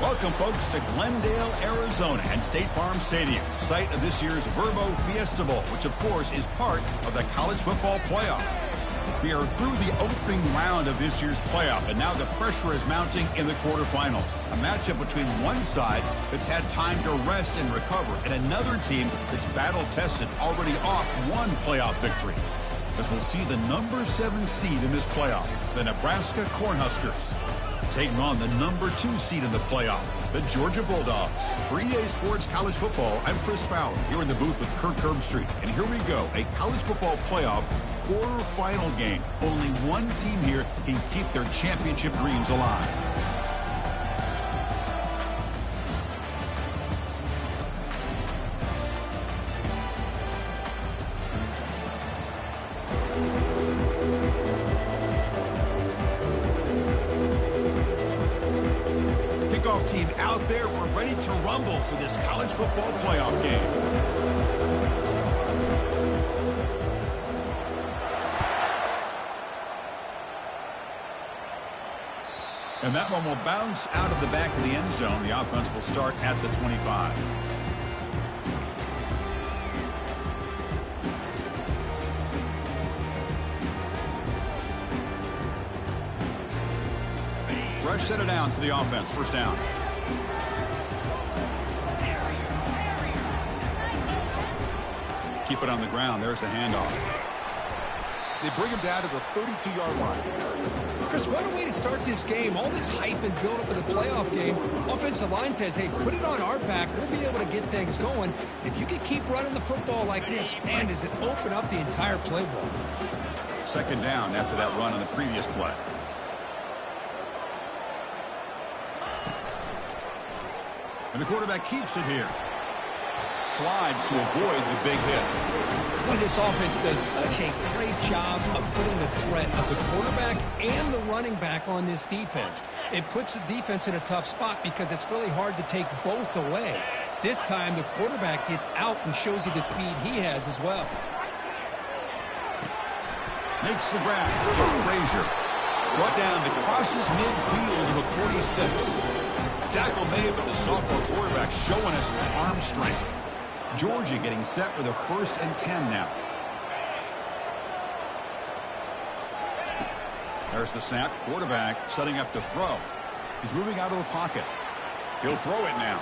Welcome, folks, to Glendale, Arizona and State Farm Stadium, site of this year's Verbo Fiesta Bowl, which, of course, is part of the college football playoff. We are through the opening round of this year's playoff, and now the pressure is mounting in the quarterfinals. A matchup between one side that's had time to rest and recover, and another team that's battle-tested, already off one playoff victory. As we'll see the number 7 seed in this playoff, the Nebraska Cornhuskers, taking on the number 2 seed in the playoff, the Georgia Bulldogs. For EA Sports College Football, I'm Chris Fowler, here in the booth with Kirk Herbstreit. And here we go, a college football playoff quarterfinal game. Only one team here can keep their championship dreams alive. Kickoff team out there. We're ready to rumble for this college football playoff game. And that one will bounce out of the back of the end zone. The offense will start at the 25. Fresh set of downs for the offense. First down. Keep it on the ground. There's the handoff. They bring him down to the 32-yard line. Chris, what a way to start this game. All this hype and build-up for the playoff game. Offensive line says, hey, put it on our back. We'll be able to get things going. If you can keep running the football like this, man, does it open up the entire playbook. Second down after that run on the previous play. And the quarterback keeps it here. Slides to avoid the big hit. Boy, this offense does such a great job of putting the threat of the quarterback and the running back on this defense. It puts the defense in a tough spot because it's really hard to take both away. This time, the quarterback gets out and shows you the speed he has as well. Makes the grab. It's Frazier. Brought down to crosses midfield to the 46. Tackle made, but the sophomore quarterback showing us the arm strength. Georgia getting set for the 1st and 10 now. There's the snap. Quarterback setting up to throw. He's moving out of the pocket. He'll throw it now.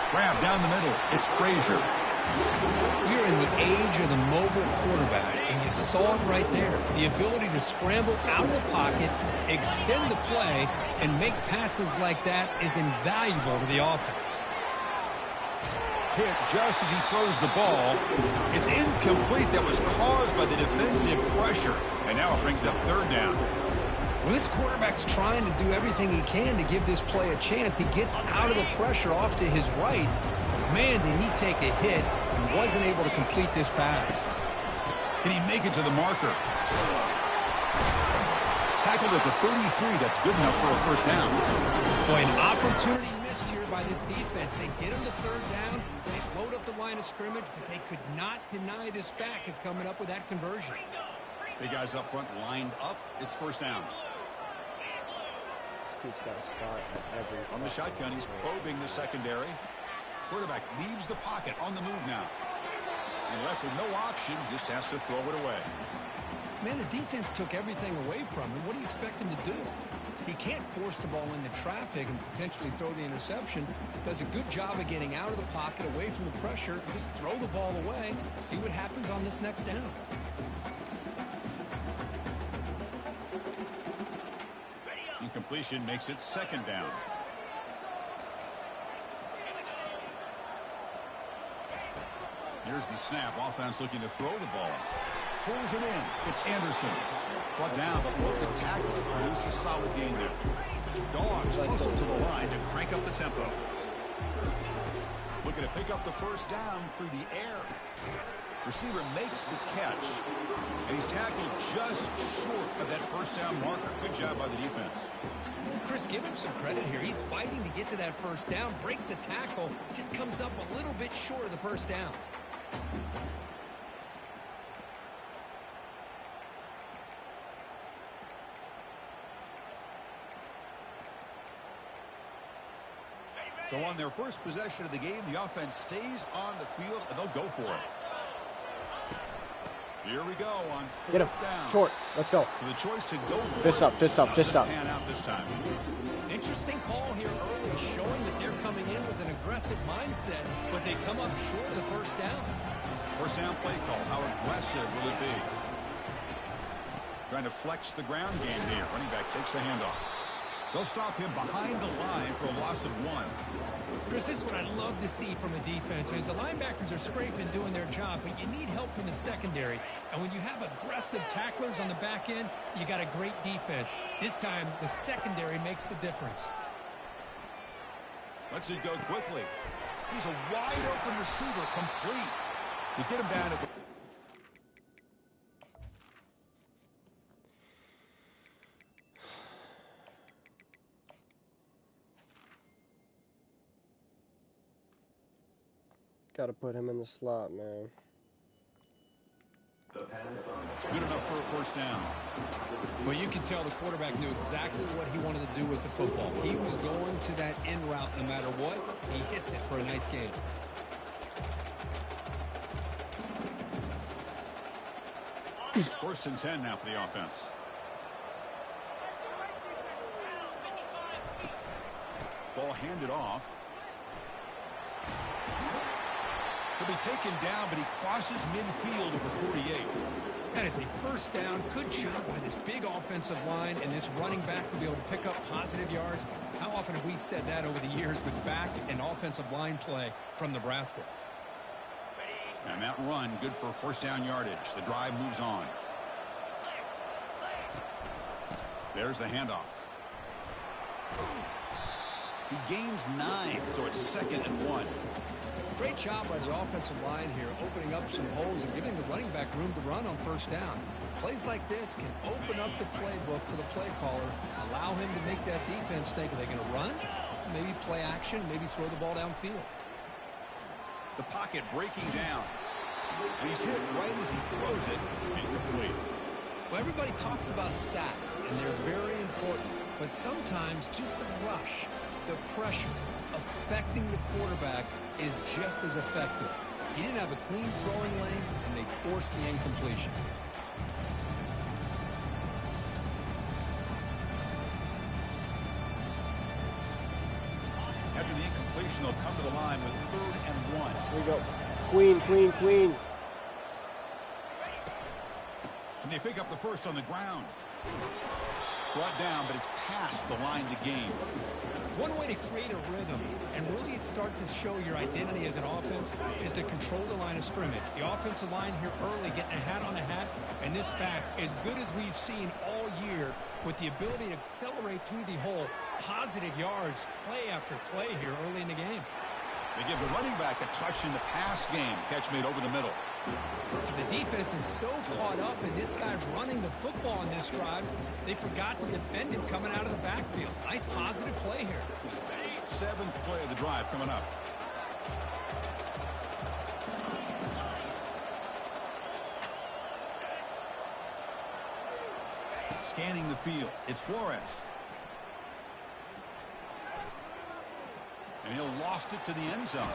Grab down the middle. It's Frazier. We're in the age of the mobile quarterback, and you saw it right there. The ability to scramble out of the pocket, extend the play, and make passes like that is invaluable to the offense. Hit just as he throws the ball. It's incomplete. That was caused by the defensive pressure. And now it brings up third down. Well, this quarterback's trying to do everything he can to give this play a chance. He gets out of the pressure off to his right. Man, did he take a hit and wasn't able to complete this pass. Can he make it to the marker? Tackled at the 33. That's good enough for a first down. Boy, an opportunity missed here by this defense. They get him to third down. They load up the line of scrimmage, but they could not deny this back of coming up with that conversion. Big guys up front lined up. It's first down. On the shotgun, he's probing the secondary. Quarterback leaves the pocket on the move now. And left with no option, just has to throw it away. Man, the defense took everything away from him. What do you expect him to do? He can't force the ball into traffic and potentially throw the interception. Does a good job of getting out of the pocket, away from the pressure. Just throw the ball away. See what happens on this next down. Incompletion makes it second down. Here's the snap. Offense looking to throw the ball. Pulls it in. It's Anderson. Brought down, but broken tackle to produce a solid gain there. Dogs hustle to the line to crank up the tempo. Looking to pick up the first down through the air. Receiver makes the catch. And he's tackled just short of that first down marker. Good job by the defense. Chris, give him some credit here. He's fighting to get to that first down. Breaks the tackle. Just comes up a little bit short of the first down. So on their first possession of the game, the offense stays on the field, and they'll go for it. Here we go on fourth Get him. down. Short. Let's go. So the choice to go for Fist up, fist up, fist up. Pan out this time. Interesting call here early, showing that they're coming in with an aggressive mindset, but they come up short of the first down. First down play call. How aggressive will it be? Trying to flex the ground game here. Running back takes the handoff. They'll stop him behind the line for a loss of 1. Chris, this is what I love to see from a defense is the linebackers are scraping, doing their job, but you need help from the secondary. And when you have aggressive tacklers on the back end, you got a great defense. This time, the secondary makes the difference. Let's it go quickly. He's a wide open receiver, complete. You get him down at the... Gotta put him in the slot, man. It's good enough for a first down. Well, you can tell the quarterback knew exactly what he wanted to do with the football. He was going to that in route no matter what. He hits it for a nice gain. First and 10 now for the offense. Ball handed off. He'll be taken down, but he crosses midfield at the 48. That is a first down. Good job by this big offensive line and this running back to be able to pick up positive yards. How often have we said that over the years with backs and offensive line play from Nebraska? And that run, good for first down yardage. The drive moves on. There's the handoff. He gains 9, so it's 2nd and 1. Great job by the offensive line here, opening up some holes and giving the running back room to run on first down. Plays like this can open up the playbook for the play caller, allow him to make that defense think, are they going to run? Maybe play action, maybe throw the ball downfield. The pocket breaking down. And he's hit right as he throws it. Incomplete. Well, everybody talks about sacks, and they're very important. But sometimes just the rush, the pressure, affecting the quarterback is just as effective. He didn't have a clean throwing lane, and they forced the incompletion. After the incompletion, they'll come to the line with 3rd and 1. Here we go. Queen, queen, queen. Can they pick up the first on the ground? Brought down, but it's past the line to gain. One way to create a rhythm and really start to show your identity as an offense is to control the line of scrimmage. The offensive line here early getting a hat on a hat, and this back as good as we've seen all year with the ability to accelerate through the hole. Positive yards, play after play here early in the game. They give the running back a touch in the pass game. Catch made over the middle. The defense is so caught up in this guy running the football on this drive, they forgot to defend him coming out of the backfield. Nice positive play here. 7th play of the drive coming up. Scanning the field. It's Flores. And he'll lost it to the end zone.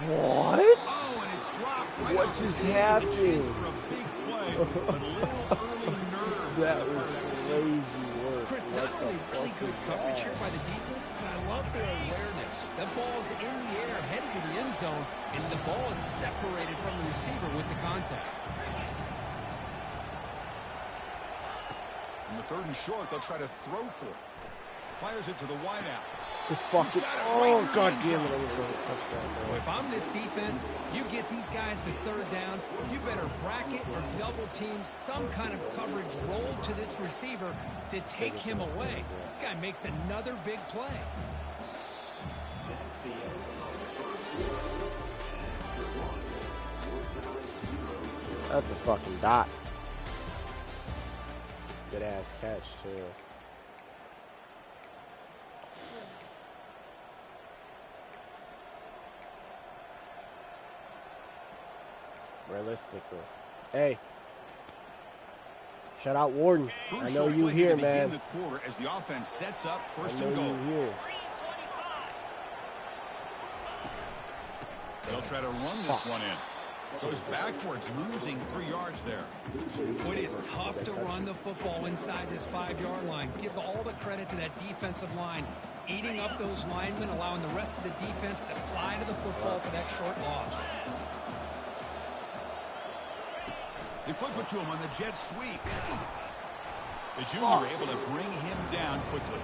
What? Oh, and it's dropped right What off his just hands. happened? A chance for a big play, but a little early nerves. That was crazy work. Chris, not only really good coverage here by the defense, but I love their awareness. That ball's in the air, headed to the end zone, and the ball is separated from the receiver with the contact. On the 3rd and short, they'll try to throw for it. Fires it to the wideout. Fucking, oh, God damn it. I was on a touchdown, Well, if I'm this defense, you get these guys to 3rd down, you better bracket or double team some kind of coverage roll to this receiver to take him away. This guy makes another big play. That's a fucking dot. Good ass catch, too. Realistically. Hey. Shout out Warden. I know you here, man. The quarter as the offense sets up I first know and goal. you here. They'll try to run this one in. Goes backwards, losing 3 yards there. Boy, it is tough to run the football inside this 5-yard line. Give all the credit to that defensive line, eating up those linemen, allowing the rest of the defense to fly to the football for that short loss. They flip it to him on the jet sweep. The junior able to bring him down quickly.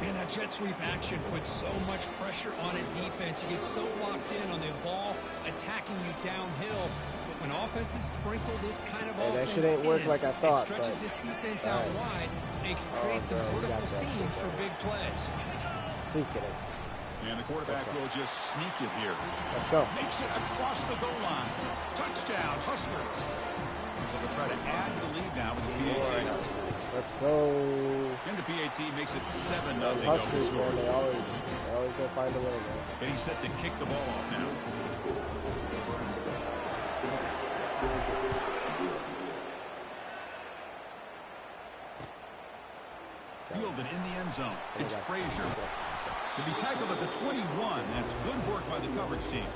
Man, that jet sweep action puts so much pressure on a defense. You get so locked in on the ball attacking you downhill. But when offenses sprinkle this kind of offense that shit ain't work like I thought. It stretches this defense out wide. They can create some vertical seams for big plays. Please get it. And the quarterback will just sneak it here. Let's go. Makes it across the goal line. Touchdown, Huskers. They'll try to add to the lead now with the PAT. Let's go. And the PAT makes it 7-0. Huskers, man, they always gonna find a way, man. Getting set to kick the ball off now. Fielded in the end zone. It's Frazier. To be tackled at the 21. That's good work by the coverage team.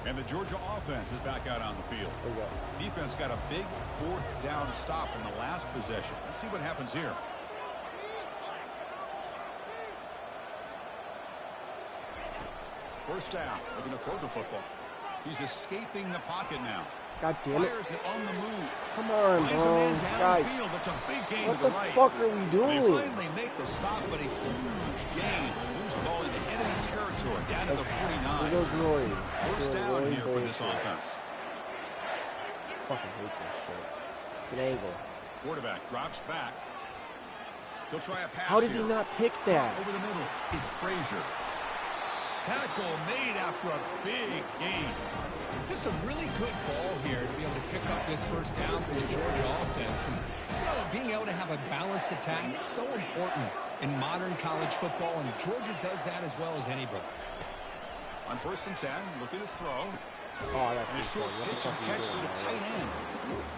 And the Georgia offense is back out on the field. Defense got a big 4th down stop in the last possession. Let's see what happens here. First down. Looking to throw the football. He's escaping the pocket now. God damn it. Fires it on the move. Come on, Finds bro. a man Guys, downfield. That's a big gain what to the the right. fuck are we doing? They finally make the stop, but a huge gain. Moves the ball into enemy territory. Down to the 49. Here goes Roy. First down here for this offense. Fucking hate this shit. It's an angle. Quarterback drops back. He'll try a pass. How does he here. not pick that? Over the middle. It's Frazier. Tackle made after a big gain. Just a really good ball here to be able to pick up this first down for the Georgia offense. And being able to have a balanced attack is so important in modern college football, and Georgia does that as well as anybody. On 1st and 10, looking to throw. Oh, that's And a short pitch and catch to the tight end.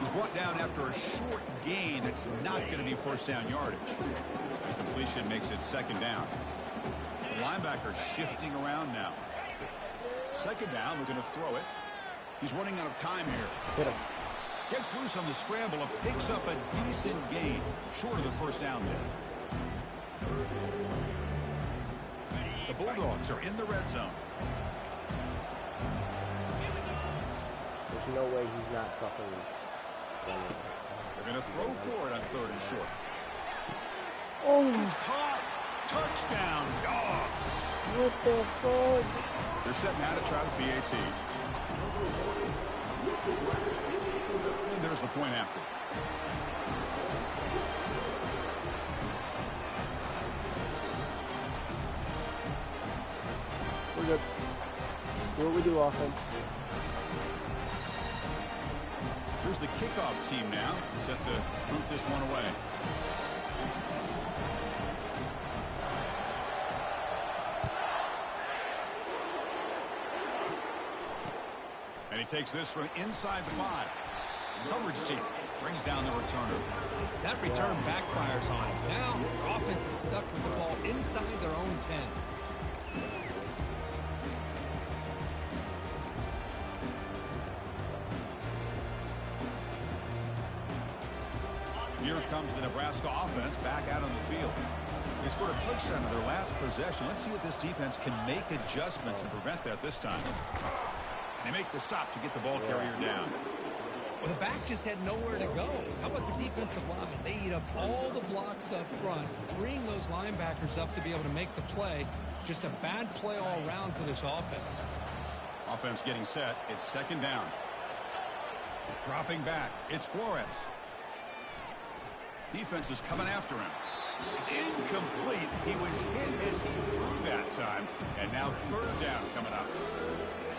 He's brought down after a short gain that's not going to be first down yardage. The completion makes it 2nd down. The linebacker shifting around now. 2nd down, looking to throw it. He's running out of time here. Hit him. Gets loose on the scramble and picks up a decent gain. Short of the first down there. The Bulldogs are in the red zone. There's no way he's not fucking running. They're going to throw for it on 3rd and short. Oh, It's caught. Touchdown, Dogs. what the fuck? They're set now to try the PAT. And there's the point after. We're good. Do what we do, offense. Here's the kickoff team now, set to root this one away. And he takes this from inside the 5. Coverage team brings down the returner. That return backfires on him. Now, the offense is stuck with the ball inside their own 10. Here comes the Nebraska offense back out on the field. They scored a touchdown in their last possession. Let's see if this defense can make adjustments and prevent that this time. They make the stop to get the ball carrier down. Well, the back just had nowhere to go. How about the defensive line? They eat up all the blocks up front, freeing those linebackers up to be able to make the play. Just a bad play all around for this offense. Offense getting set. It's 2nd down. Dropping back. It's Flores. Defense is coming after him. It's incomplete. He was hit as he threw that time. And now 3rd down coming up.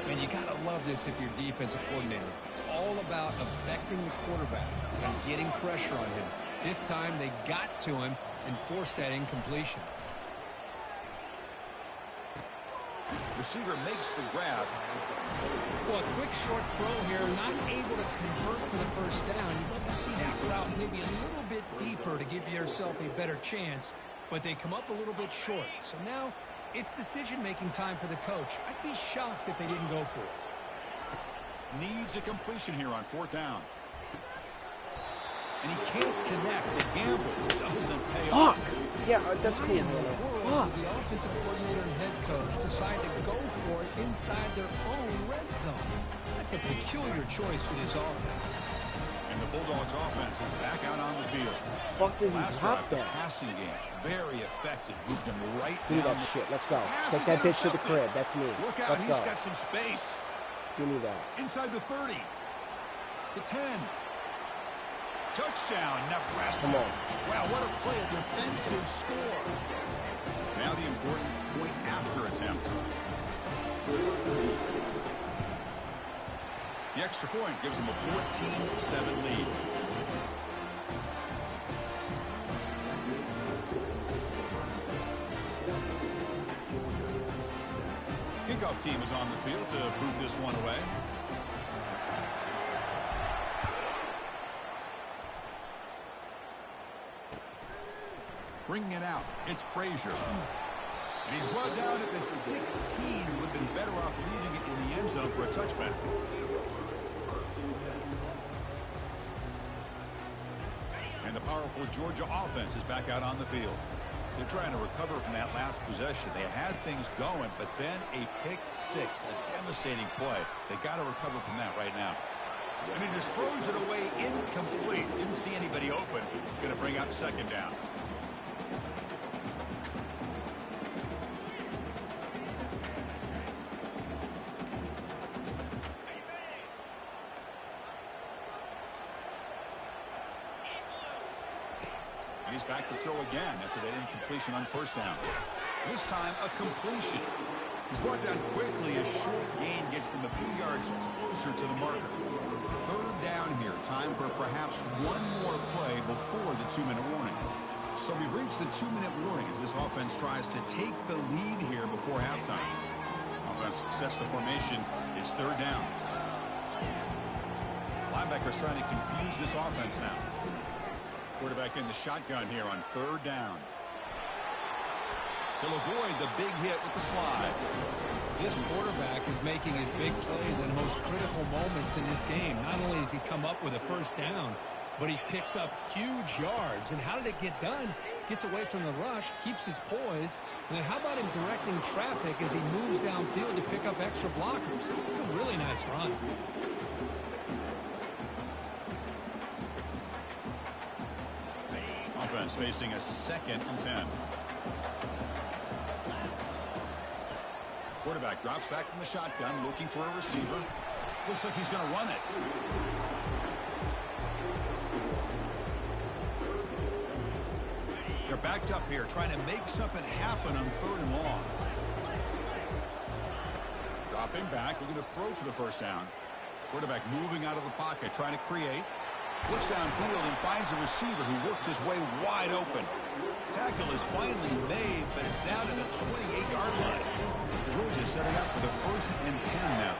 And you got to love this if you're defensive coordinator. It's all about affecting the quarterback and getting pressure on him. This time they got to him and forced that incompletion. Receiver makes the grab. Well, a quick short throw here, not able to convert for the first down. You'd love to see that route maybe a little bit deeper to give yourself a better chance, but they come up a little bit short. So now it's decision-making time for the coach. I'd be shocked if they didn't go for it. Needs a completion here on 4th down. And he can't connect. The gamble doesn't pay off. Yeah, that's cool. Why in the world did the offensive coordinator and head coach decide to go for it inside their own red zone? That's a peculiar choice for this offense. And the Bulldogs offense is back out on the field. Fuck does he Last top drive, the that? passing game, very effective. Moved him right Give me down. that shit. Let's go. Pass Take is that bitch to the intercepted. crib. That's me. Look out, Let's he's go. got some space. Give me that. Inside the 30. The 10. Touchdown, Nebraska. Come on. Wow, what a play, a defensive score. Now the important point after attempt. The extra point gives them a 14-7 lead. Kickoff team is on the field to boot this one away. Bringing it out, it's Frazier. And he's brought down at the 16. Would have been better off leaving it in the end zone for a touchback. And the powerful Georgia offense is back out on the field. They're trying to recover from that last possession. They had things going, but then a pick six, a devastating play. They got to recover from that right now. And he just throws it away incomplete. Didn't see anybody open. Going to bring up 2nd down. And he's back to throw again after that incompletion on 1st down. This time, a completion. He's brought down quickly. A short gain gets them a few yards closer to the marker. 3rd down here. Time for perhaps one more play before the 2-minute warning. So we've reached the 2-minute warning as this offense tries to take the lead here before halftime. Offense sets the formation. It's 3rd down. Linebackers trying to confuse this offense now. Quarterback in the shotgun here on 3rd down. He'll avoid the big hit with the slide. This quarterback is making his big plays in the most critical moments in this game. Not only does he come up with a 1st down, but he picks up huge yards. And how did it get done? Gets away from the rush, keeps his poise. And then how about him directing traffic as he moves downfield to pick up extra blockers? It's a really nice run. Offense facing a 2nd and 10. Quarterback drops back from the shotgun, looking for a receiver. Looks like he's going to run it. They're backed up here, trying to make something happen on 3rd and long. Dropping back, looking to throw for the 1st down. Quarterback moving out of the pocket, trying to create. Looks downfield and finds a receiver who worked his way wide open. Tackle is finally made, but it's down to the 28-yard line. Georgia setting up for the 1st and 10 now.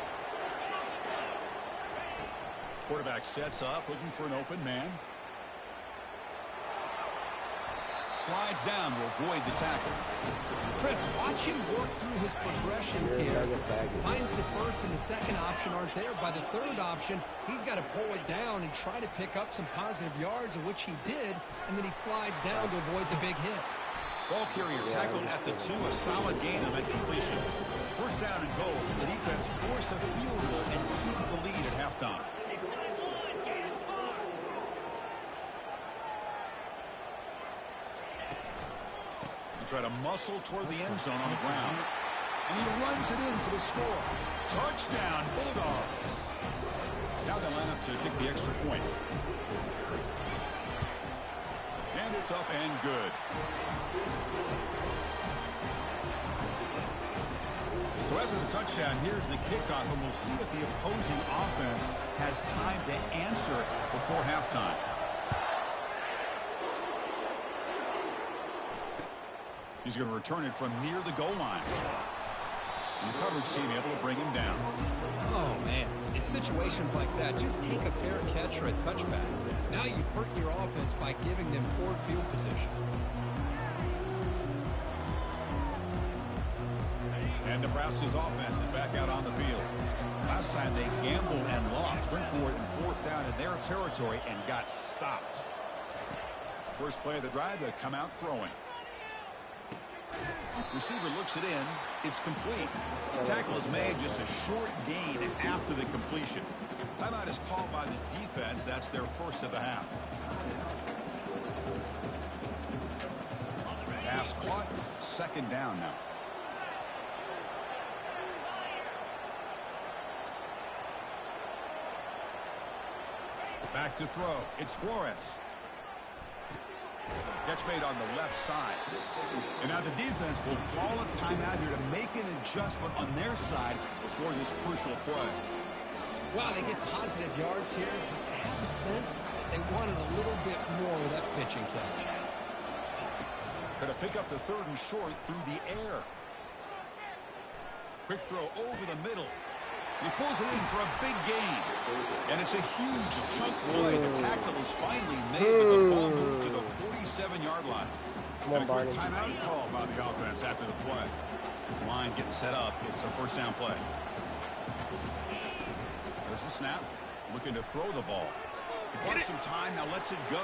Quarterback sets up, looking for an open man. Slides down to avoid the tackle. Chris, watch him work through his progressions here. Finds the 1st and the 2nd option aren't there. By the 3rd option, he's got to pull it down and try to pick up some positive yards, of which he did, and then he slides down to avoid the big hit. Ball carrier tackled at the 2, a solid gain on that completion. 1st down and goal. The defense force a field goal and keep the lead at halftime. Try to muscle toward the end zone on the ground. And he runs it in for the score. Touchdown, Bulldogs. Now they line up to kick the extra point. And it's up and good. So after the touchdown, here's the kickoff, and we'll see if the opposing offense has time to answer before halftime. He's going to return it from near the goal line. And the coverage team able to bring him down. Oh, man. In situations like that, just take a fair catch or a touchback. Now you've hurt your offense by giving them poor field position. And Nebraska's offense is back out on the field. Last time they gambled and lost. Went for it in 4th down in their territory and got stopped. First play of the drive, they come out throwing. Receiver looks it in. It's complete. The tackle is made, just a short gain after the completion. Timeout is called by the defense. That's their first of the half. Pass caught. 2nd down now. Back to throw. It's Flores. Catch made on the left side. And now the defense will call a timeout here to make an adjustment on their side before this crucial play. Wow, they get positive yards here. I have the sense they wanted a little bit more of that pitching catch. Going to pick up the 3rd and short through the air. Quick throw over the middle. He pulls it in for a big gain. And it's a huge chunk play. The tackle is finally made, but the ball moved to the 47-yard line. And a quick timeout call by the offense after the play. This line getting set up. It's a 1st down play. There's the snap. Looking to throw the ball. He wants some time. Now lets it go.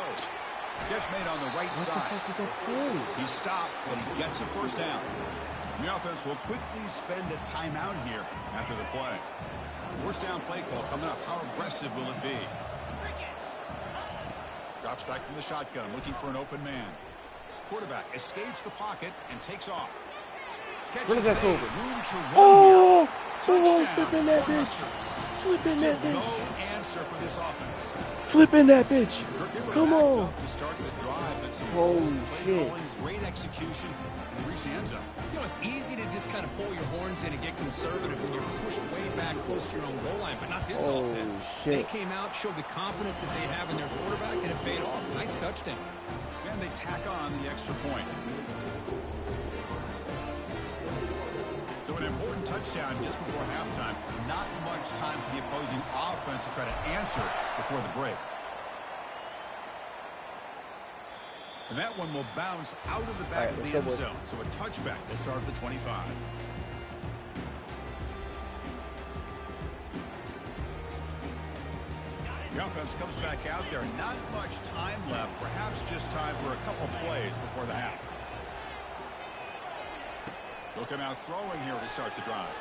Catch made on the right side. What the fuck was that spin? He stopped, but he gets a 1st down. The offense will quickly spend a timeout here after the play. 1st down play call coming up. How aggressive will it be? Drops back from the shotgun, looking for an open man. Quarterback escapes the pocket and takes off. What is that over? Room to run Oh! Touchdown. Flipping that bitch. Flipping that Still no bitch. answer for this offense. Flipping that bitch. They were Come backed on. up to start the drive, but some Holy play shit. calling, great execution, and reach the end zone. You know, it's easy to just kind of pull your horns in and get conservative when you're pushed way back close to your own goal line, but not this Holy offense. shit. They came out, showed the confidence that they have in their quarterback, and it paid off. Nice touchdown. And they tack on the extra point. So an important touchdown just before halftime. Not much time for the opposing offense to try to answer before the break. And that one will bounce out of the back of the end zone. So a touchback will start at the 25. The offense comes back out there. Not much time left. Perhaps just time for a couple plays before the half. They'll come out throwing here to start the drive.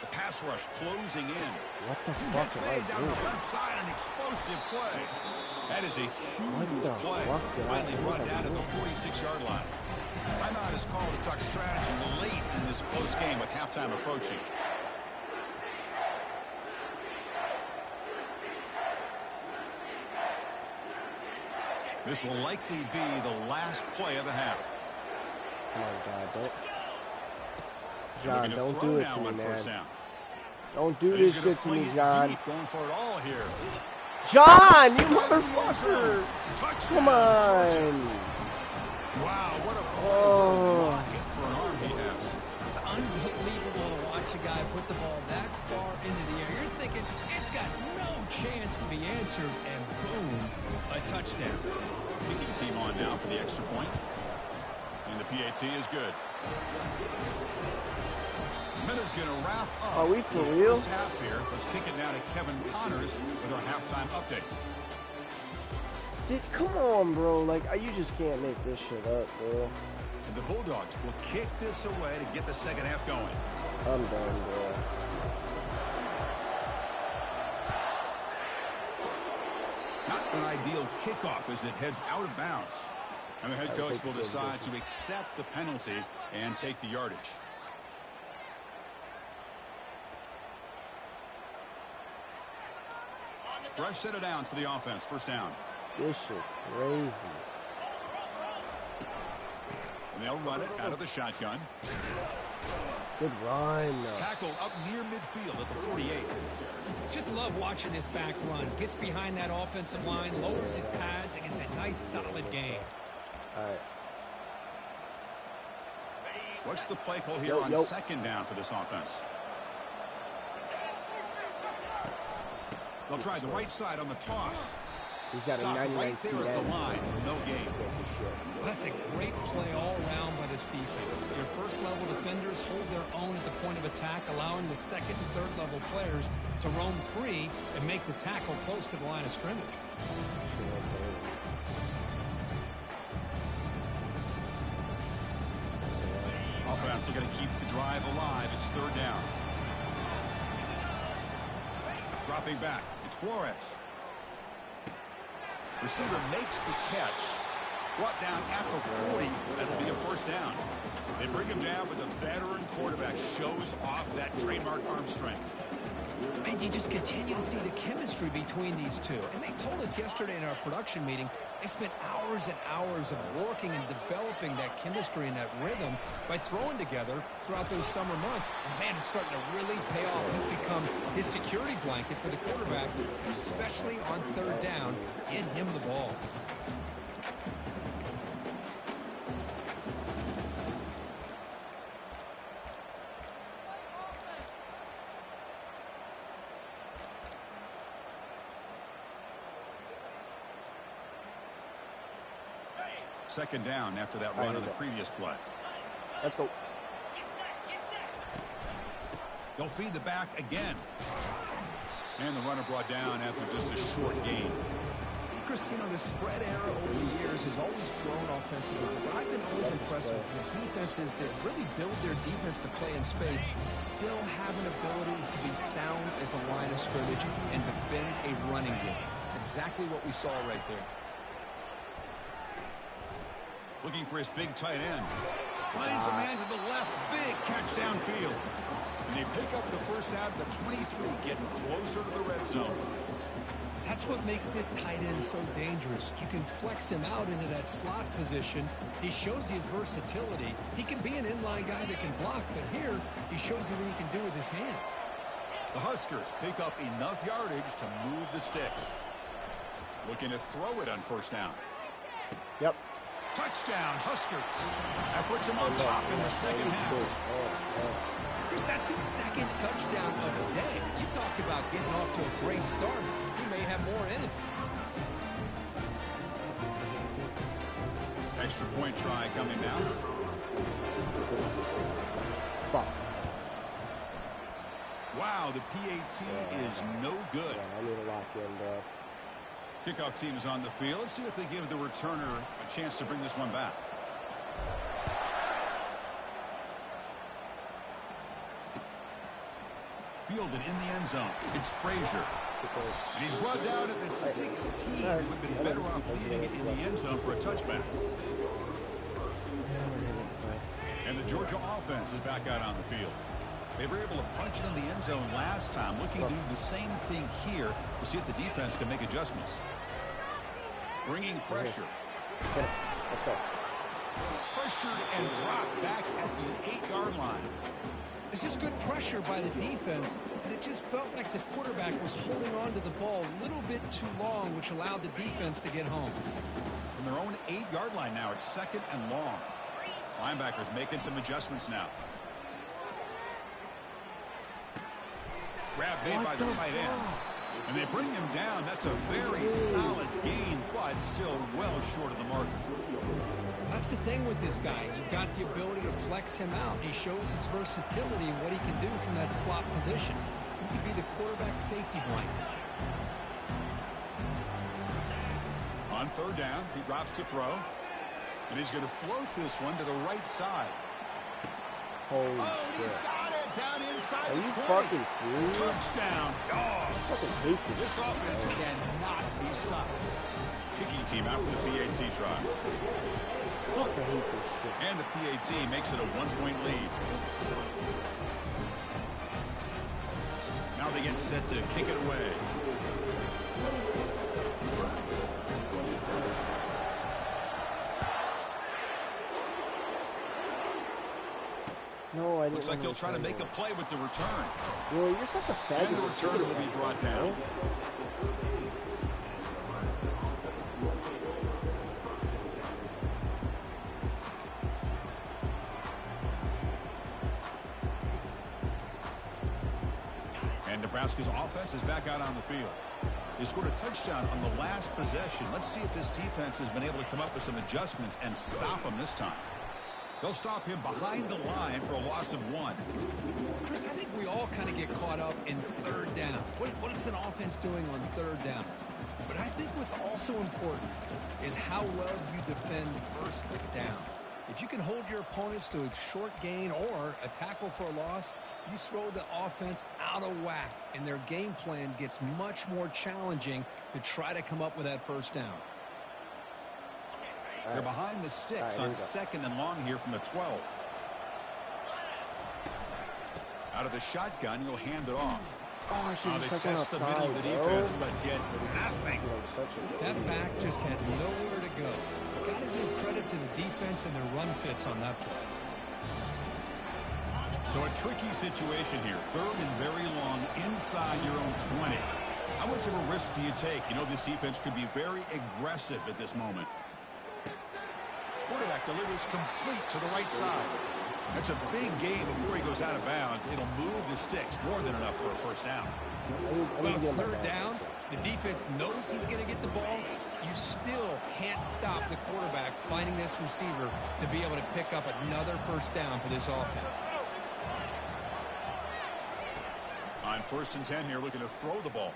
The pass rush closing in. What the fuck am I Down doing? the left side, an explosive play. That is a huge the play. fuck did I Finally do? brought down to the 46-yard line. Timeout is called to talk strategy late in this close game with halftime approaching. This will likely be the last play of the half. Come on, God, Looking to don't throw do it now to me, on 1st man. down. Don't do And he's this gonna shit to me, fling it John. deep, going for it all here. John, you motherfucker! Touchdown, Come Georgia. on! Wow, what a Oh. rocket for an arm he has. It's unbelievable to watch a guy put the ball that far into the air. You're thinking it's got no chance to be answered, and boom, a touchdown. Kicking team on now for the extra point. And the PAT is good. Miller's going to wrap up. Are we for the real? First half here. Let's kick it now to Kevin Connors with our halftime update. Come on, bro. Like, you just can't make this shit up, bro. And the Bulldogs will kick this away to get the second half going. I'm done, bro. Not an ideal kickoff as it heads out of bounds. And the head coach will decide to accept the penalty and take the yardage. Fresh set of downs for the offense. First down. This shit crazy. And they'll run it out of the shotgun. Good run. Tackled up near midfield at the 48. Just love watching this back run. Gets behind that offensive line, lowers his pads, and gets a nice, solid gain. All right. What's the play call here on second down for this offense? They'll try the right side on the toss. He's got Stop a 99 right there at the line. No gain. Well, that's a great play all around by this defense. Your first-level defenders hold their own at the point of attack, allowing the second and third-level players to roam free and make the tackle close to the line of scrimmage. Offense are going to keep the drive alive. It's third down. Dropping back. It's Flores. Receiver makes the catch. Brought down at the 40. That'll be a first down. They bring him down, but the veteran quarterback shows off that trademark arm strength. And you just continue to see the chemistry between these two. And they told us yesterday in our production meeting, they spent hours and hours of working and developing that chemistry and that rhythm by throwing together throughout those summer months. And, man, it's starting to really pay off. He's become his security blanket for the quarterback, especially on third down. Get him the ball. Second down after that run on the previous play. Let's go. They'll feed the back again. And the runner brought down after just a short gain. Chris, you know, the spread era over the years has always grown offensively. But I've been always impressed with the defenses that really build their defense to play in space, still have an ability to be sound at the line of scrimmage and defend a running game. It's exactly what we saw right there. Looking for his big tight end. Finds a man to the left. Big catch downfield. And they pick up the first out of the 23, getting closer to the red zone. That's what makes this tight end so dangerous. You can flex him out into that slot position. He shows you his versatility. He can be an inline guy that can block, but here he shows you what he can do with his hands. The Huskers pick up enough yardage to move the sticks. Looking to throw it on first down. Yep. Touchdown, Huskers. That puts him on top in the second half. Chris, that's his second touchdown of the day. You talked about getting off to a great start. He may have more in it. Extra point try coming now. Wow, the PAT is no good. Yeah, I need a lock in, bro. Kickoff team is on the field. Let's see if they give the returner a chance to bring this one back. Fielded in the end zone. It's Frazier. And he's brought down at the 16. Would have been better off leaving it in the end zone for a touchback. And the Georgia offense is back out on the field. They were able to punch it in the end zone last time. Looking to do the same thing here to see if the defense can make adjustments. Bringing pressure. Let's go. Pressured and dropped back at the 8-yard line. This is good pressure by the defense, and it just felt like the quarterback was holding on to the ball a little bit too long, which allowed the defense to get home. From their own 8-yard line now, it's second and long. Linebackers making some adjustments now. Grab made by the tight end. And they bring him down. That's a very solid gain, but still well short of the mark. That's the thing with this guy. You've got the ability to flex him out. He shows his versatility and what he can do from that slot position. He could be the quarterback safety blanket. On third down, he drops to throw. And he's going to float this one to the right side. Holy he's got it down inside Are the you 20. fucking serious? Touchdown. I fucking hate this. This offense cannot be stopped. Kicking team out for the PAT try. I fucking hate this shit. And the PAT makes it a 1-point lead. Now they get set to kick it away. No, I didn't. Looks like he'll try to make a play with the return. Bro, you're such a faggot. And the returner will be brought down. offense is back out on the field. They scored a touchdown on the last possession. Let's see if this defense has been able to come up with some adjustments and stop him this time. They'll stop him behind the line for a loss of 1. Chris, I think we all kind of get caught up in third down. What is an offense doing on third down? But I think what's also important is how well you defend first down. If you can hold your opponents to a short gain or a tackle for a loss, you throw the offense out of whack, and their game plan gets much more challenging to try to come up with that first down. They're behind the sticks on 2nd and long here from the 12. Out of the shotgun, you'll hand it off. They test the middle of the defense, but get nothing. That back just had nowhere to go. Got to give credit to the defense and their run fits on that play. So a tricky situation here. 3rd and very long inside your own 20. How much of a risk do you take? You know this defense could be very aggressive at this moment. Quarterback delivers complete to the right side. That's a big gain before he goes out of bounds. It'll move the sticks more than enough for a first down. Well, it's third down. The defense knows he's going to get the ball. You still can't stop the quarterback finding this receiver to be able to pick up another first down for this offense. On 1st and 10 here, looking to throw the ball.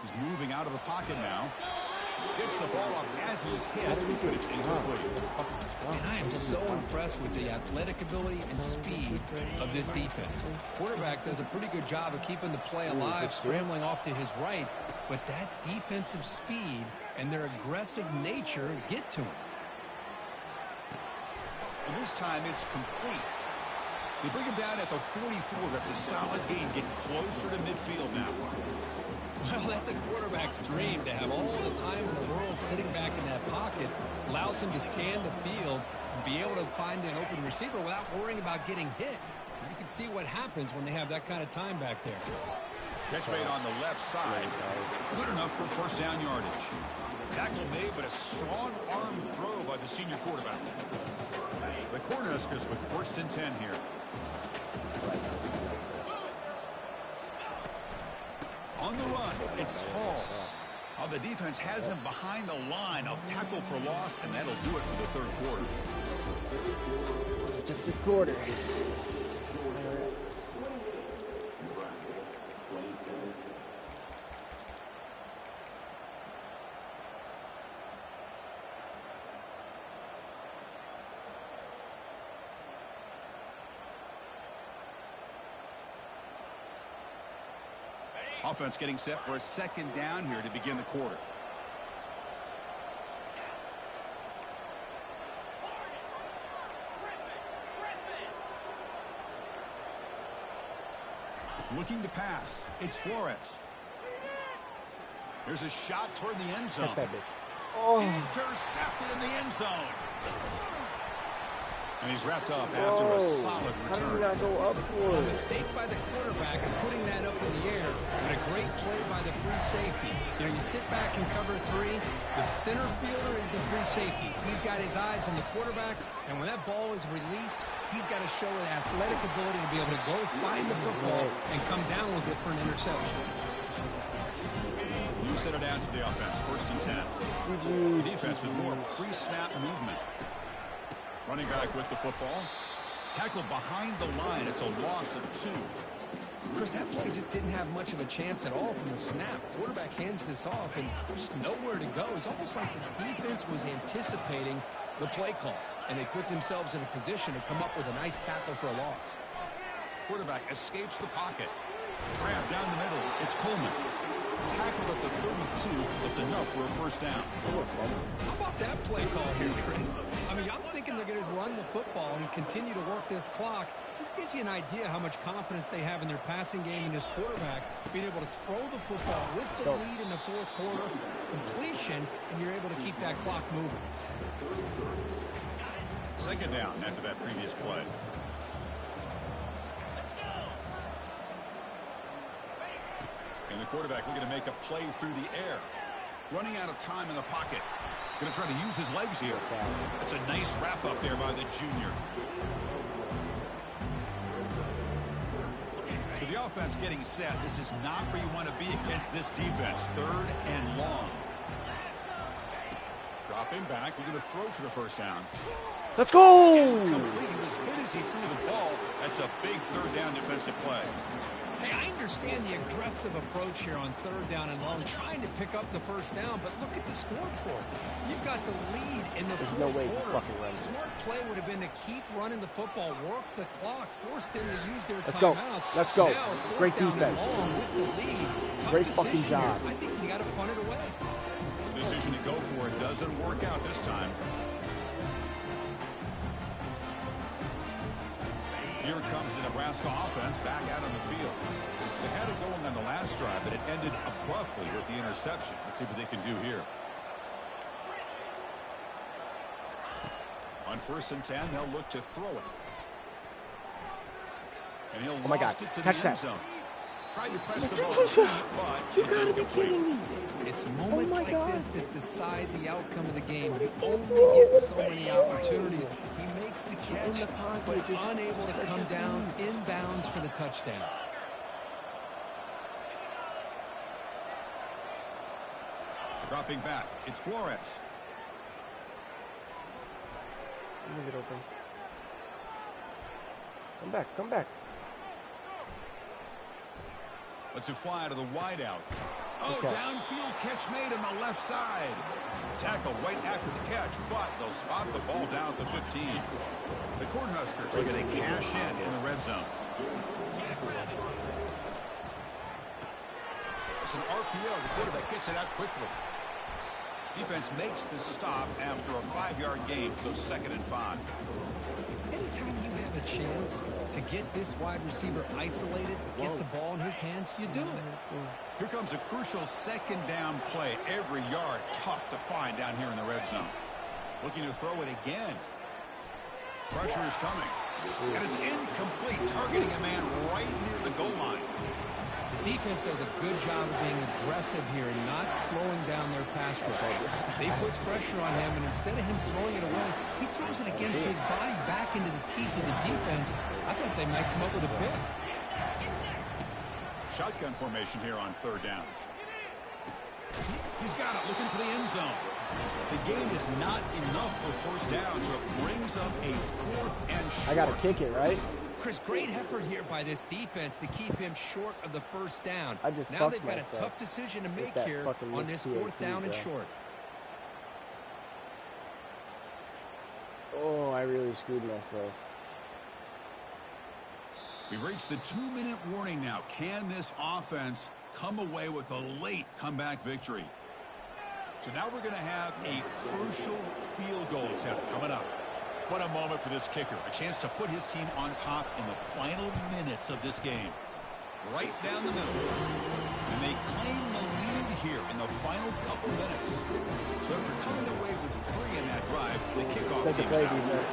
He's moving out of the pocket now. Gets the ball off as he's hit, but it's incomplete. And I am so impressed with the athletic ability and speed of this defense. Quarterback does a pretty good job of keeping the play alive, scrambling off to his right, but that defensive speed and their aggressive nature get to him. And this time it's complete. They bring him down at the 44. That's a solid gain. Getting closer to midfield now. Well, that's a quarterback's dream to have all the time in the world sitting back in that pocket. Allows him to scan the field and be able to find an open receiver without worrying about getting hit. You can see what happens when they have that kind of time back there. Catch made on the left side. Good enough for first down yardage. Tackle made, but a strong arm throw by the senior quarterback. The Cornhuskers with 1st and 10 here. On the run, it's Hall. Oh, the defense has him behind the line. A tackle for loss, and that'll do it for the 3rd quarter. Just a quarter. Offense getting set for a 2nd down here to begin the quarter. Looking to pass. It's Flores. There's a shot toward the end zone. Intercepted in the end zone. And he's wrapped up after a solid return. How did he not go up for A it? mistake by the quarterback of putting that up in the air, and a great play by the free safety. You know, you sit back and cover 3. The center fielder is the free safety. He's got his eyes on the quarterback, and when that ball is released, he's got to show an athletic ability to be able to go find the football and come down with it for an interception. You set it down to the offense. 1st and 10. The defense with more pre-snap movement. Running back with the football. Tackled behind the line. It's a loss of 2. Chris, that play just didn't have much of a chance at all from the snap. Quarterback hands this off, and there's nowhere to go. It's almost like the defense was anticipating the play call, and they put themselves in a position to come up with a nice tackle for a loss. Quarterback escapes the pocket. Grab down the middle. It's Coleman. Tackled at the 32. It's enough for a first down. How about that play call here, Chris? I mean, I'm thinking they're going to run the football and continue to work this clock. This gives you an idea how much confidence they have in their passing game and this quarterback being able to throw the football with the lead in the 4th quarter, completion, and you're able to keep that clock moving. 2nd down after that previous play. And the quarterback looking to make a play through the air. Running out of time in the pocket. Going to try to use his legs here. That's a nice wrap up there by the junior. So So the offense getting set. This is not where you want to be against this defense. 3rd and long. Dropping back. We're going to throw for the first down. Let's go! Complete. He was hit as he threw the ball. That's a big 3rd down defensive play. Hey, I understand the aggressive approach here on 3rd down and long, trying to pick up the first down, but look at the scoreboard. You've got the lead in the There's fourth no way quarter. fucking run. Smart play would have been to keep running the football, work the clock, force them to use their Let's go. timeouts. Let's go. Now, Great 4th down and defense. long with the lead. Tough Great decision fucking job. here. I think you got to punt it away. Decision to go for it doesn't work out this time. Here comes the Nebraska offense back out on the field. They had it going on the last drive, but it ended abruptly with the interception. Let's see what they can do here. On 1st and 10, they'll look to throw it. And he'll loft it to the end zone. Tried to press the ball deep, but it's incomplete. It's moments like this that decide the outcome of the game. You only get so many opportunities. He makes the catch, but unable to come down inbounds for the touchdown. Dropping back, it's Flores. Leave it open. Come back, come back. Lets it fly to the wideout. Oh, Okay. downfield catch made on the left side. Tackle right after the catch, but they'll spot the ball down at the 15. The Cornhuskers are going to cash in the red zone. It's an RPO. The quarterback gets it out quickly. Defense makes the stop after a 5-yard gain, so 2nd and 5. Anytime you have a chance to get this wide receiver isolated, get the ball in his hands, you do it. Here comes a crucial 2nd down play. Every yard tough to find down here in the red zone. Looking to throw it again. Pressure is coming. And it's incomplete, targeting a man right near the goal line. The defense does a good job of being aggressive here and not slowing down their pass rush. They put pressure on him, and instead of him throwing it away, he throws it against his body back into the teeth of the defense. I thought they might come up with a pick. Shotgun formation here on 3rd down. He's got it, looking for the end zone. The gain is not enough for 1st down, so it brings up a 4th and short. I got to kick it, right? Chris, great effort here by this defense to keep him short of the 1st down. I just now they've fucked got a myself tough decision to with make that here fucking on this missed 4th down and bro. short. Oh, I really screwed myself. We've reached the 2-minute warning now. Can this offense come away with a late comeback victory? So now we're going to have a crucial field goal attempt coming up. What a moment for this kicker. A chance to put his team on top in the final minutes of this game. Right down the middle. And they claim the lead here in the final couple minutes. So after coming away with 3 in that drive, the kickoff Take the team play is out. defense.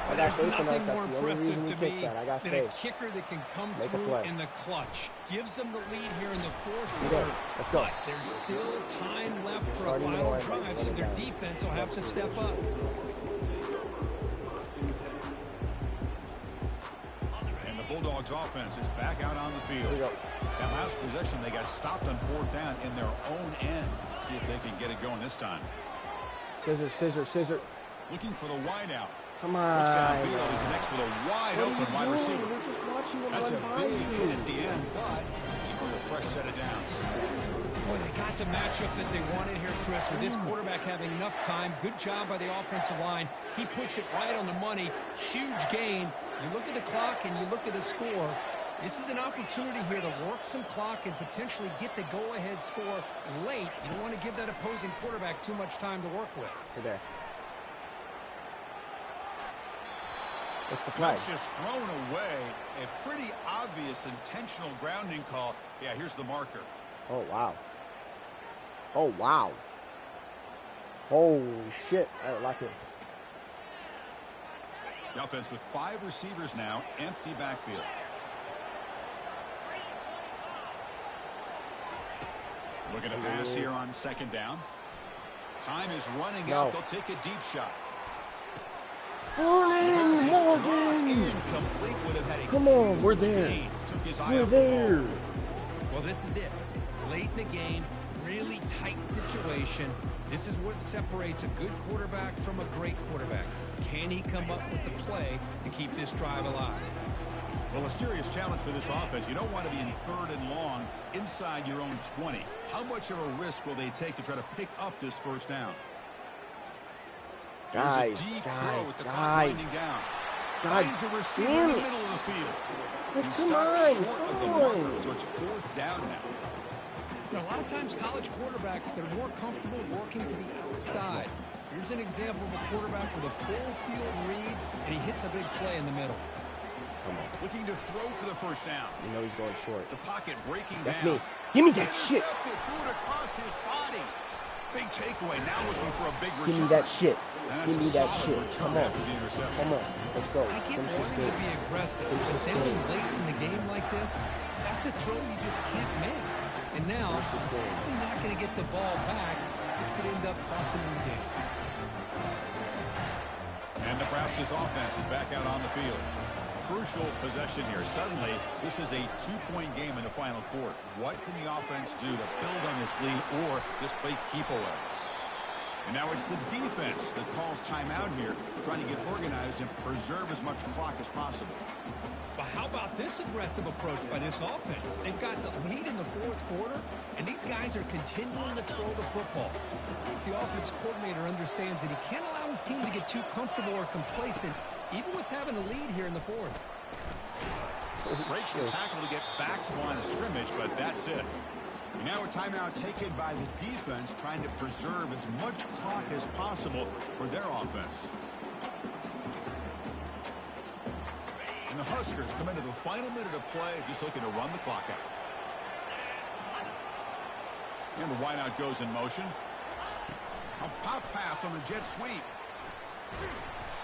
Well, I got there's faith in us. nothing That's more the only impressive reason to we kicked me that. I got than a faith. kicker that can come Make a through play. in the clutch. Gives them the lead here in the 4th Let's go. quarter. Let's go. But there's still time left for a Starting final to drive, so their defense will have to step up. And the Bulldogs offense is back out on the field. Here we go. That last possession, they got stopped on 4th down in their own end. Let's see if they can get it going this time. Scissor, scissor, scissor. Looking for the wideout. Come Looks on. downfield. He connects with a wide open wide receiver. We're just watching him That's a run by big you. hit at the end, but even with a fresh set of downs. Boy, they got the matchup that they wanted here, Chris, with this quarterback having enough time. Good job by the offensive line. He puts it right on the money. Huge gain. You look at the clock and you look at the score. This is an opportunity here to work some clock and potentially get the go-ahead score late. You don't want to give that opposing quarterback too much time to work with. Right there. What's the flag? That's just thrown away. A pretty obvious intentional grounding call. Yeah, here's the marker. Oh, wow. Oh, wow. Holy shit. I don't like it. The offense with 5 receivers now, empty backfield. Looking to pass here on 2nd down. Time is running out. They'll take a deep shot. Morgan! Incomplete. Would have had a Come on, we're huge there. gain. Took his eye We're off the there. ball. Well, this is it. Late in the game, really tight situation. This is what separates a good quarterback from a great quarterback. Can he come up with the play to keep this drive alive? Well, a serious challenge for this offense. You don't want to be in 3rd and long inside your own 20. How much of a risk will they take to try to pick up this first down? Here's a deep throw with the clock winding down. Finds a receiver in the middle of the field. He stopped short of the marker, so it's 4th down now. Now, a lot of times college quarterbacks, they're more comfortable working to the outside. Here's an example of a quarterback with a full field read, and he hits a big play in the middle. Looking to throw for the first down. You know he's going short. The pocket breaking That's down. me. Give me that shit. Intercepted. Threw it across his body. Big takeaway. Now looking for a big return. Give me that shit. That's Give me a that solid shit. return Come on. after the interception. Come on. Let's go. I get Finish this wanting to game. be aggressive, Finish but this then game. when late in the game like this, that's a throw you just can't make. And now, Finish this game. probably not going to get the ball back. This could end up costing him the game. And Nebraska's offense is back out on the field. Crucial possession here. Suddenly, this is a 2-point game in the final quarter. What can the offense do to build on this lead or just play keep away? And now it's the defense that calls timeout here, trying to get organized and preserve as much clock as possible. But how about this aggressive approach by this offense? They've got the lead in the 4th quarter, and these guys are continuing to throw the football. I think the offense coordinator understands that he can't allow his team to get too comfortable or complacent, even with having a lead here in the 4th. Breaks the tackle to get back to the line of scrimmage, but that's it. And now a timeout taken by the defense, trying to preserve as much clock as possible for their offense. And the Huskers come into the final minute of play, just looking to run the clock out. And the wideout goes in motion. A pop pass on the jet sweep.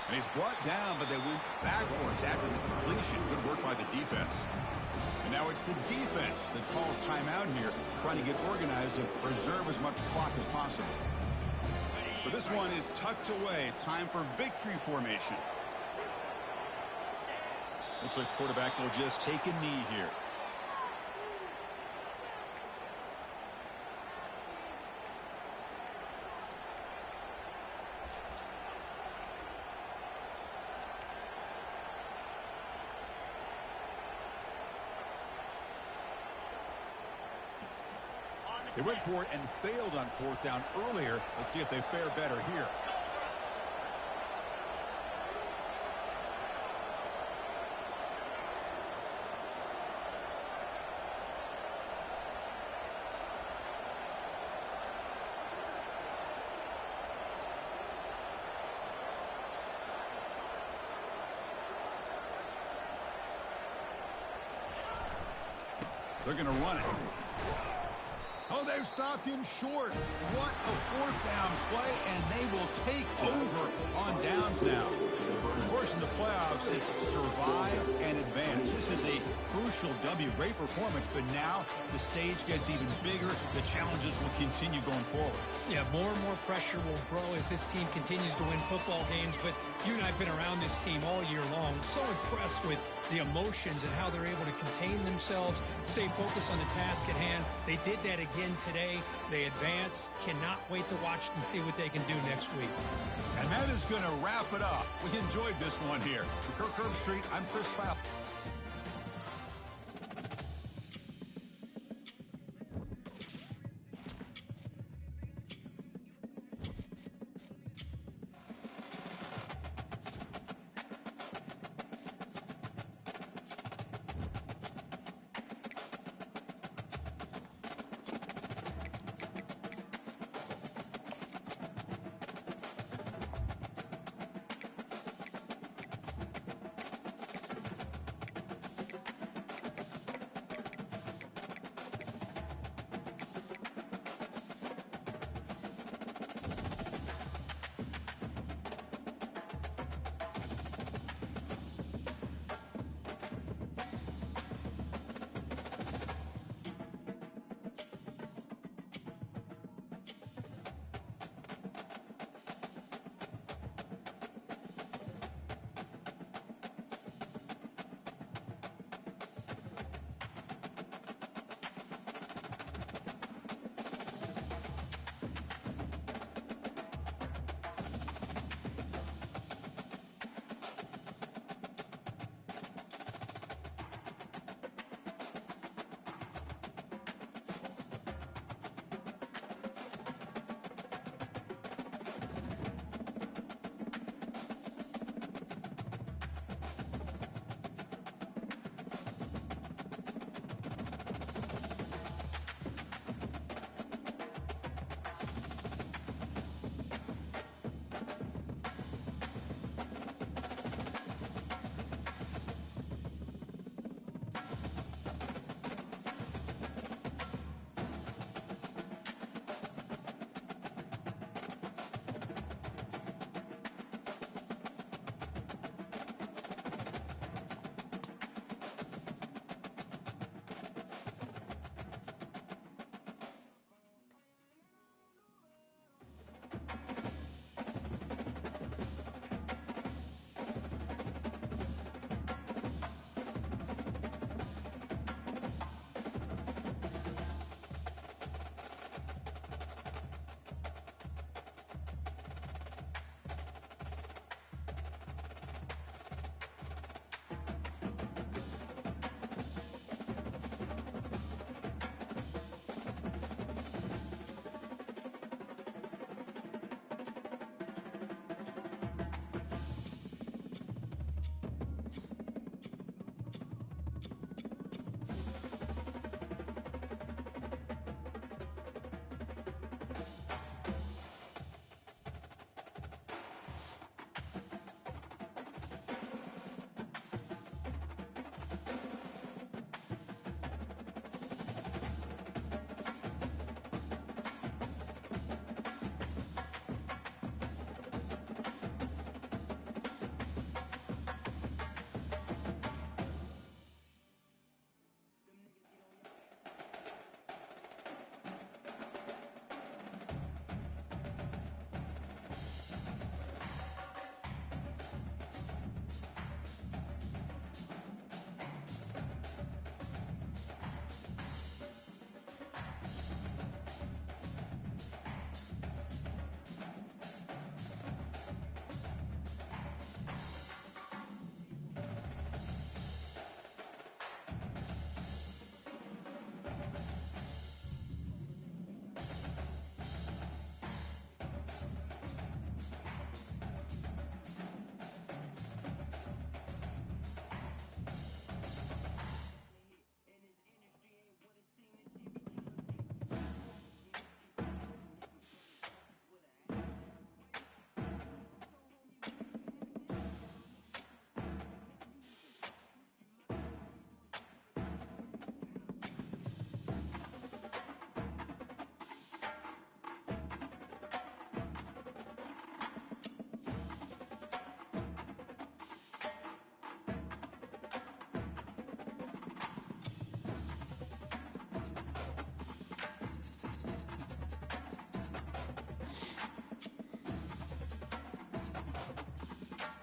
And he's brought down, but they went backwards after the completion. Good work by the defense. And now it's the defense that calls timeout here, trying to get organized and preserve as much clock as possible. So this one is tucked away. Time for victory formation. Looks like the quarterback will just take a knee here. They went for it and failed on 4th down earlier. Let's see if they fare better here. They're going to run it. Oh, they've stopped him short. What a 4th down play, and they will take over on downs now. Of course, in the playoffs, it's survive and advance. This is a crucial W. Great performance, but now the stage gets even bigger. The challenges will continue going forward. Yeah, more and more pressure will grow as this team continues to win football games, but you and I have been around this team all year long. So impressed with the emotions and how they're able to contain themselves, stay focused on the task at hand. They did that again today. They advance. Cannot wait to watch and see what they can do next week. And that is going to wrap it up. We enjoyed this one here. For Kirk Herbstreit, I'm Chris Fowl.